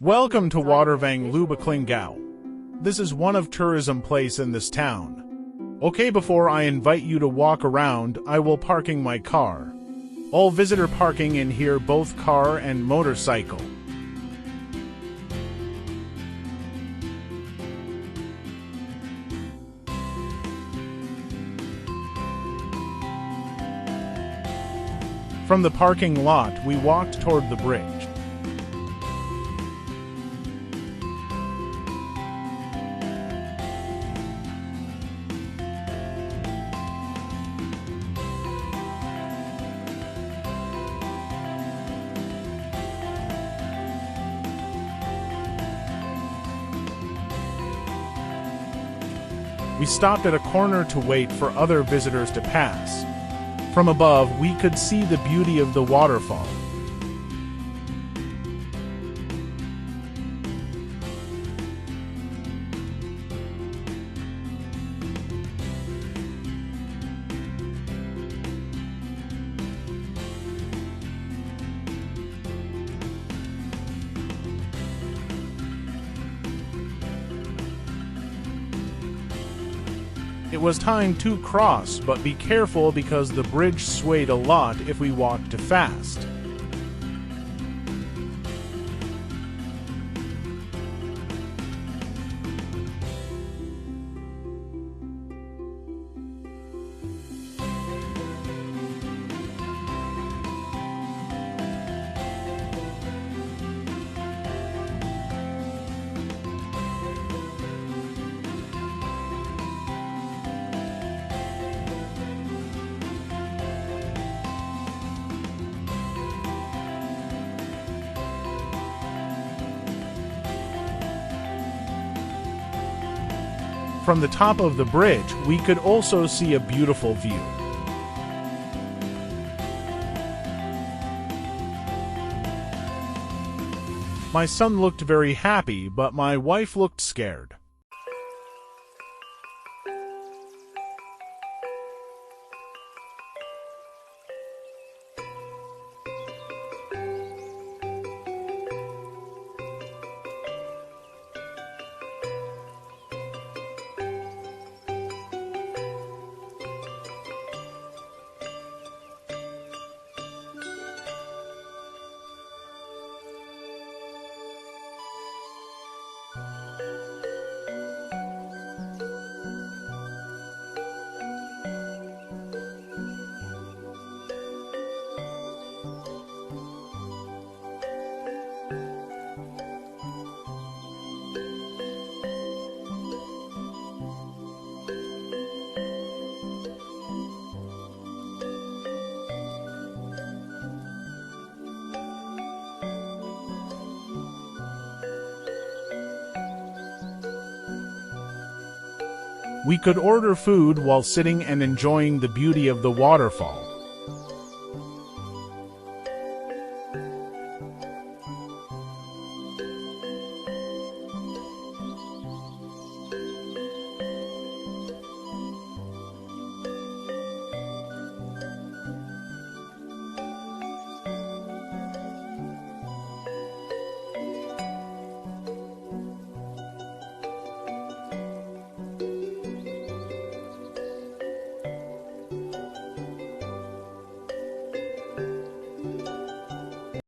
Welcome to Watervang Lubuklinggau. This is one of tourism place in this town. Okay, before I invite you to walk around, I will parking my car. All visitor parking in here, both car and motorcycle. From the parking lot, we walked toward the bridge. We stopped at a corner to wait for other visitors to pass. From above, we could see the beauty of the waterfall. It was time to cross, but be careful because the bridge swayed a lot if we walked too fast. From the top of the bridge, we could also see a beautiful view. My son looked very happy, but my wife looked scared. We could order food while sitting and enjoying the beauty of the waterfall.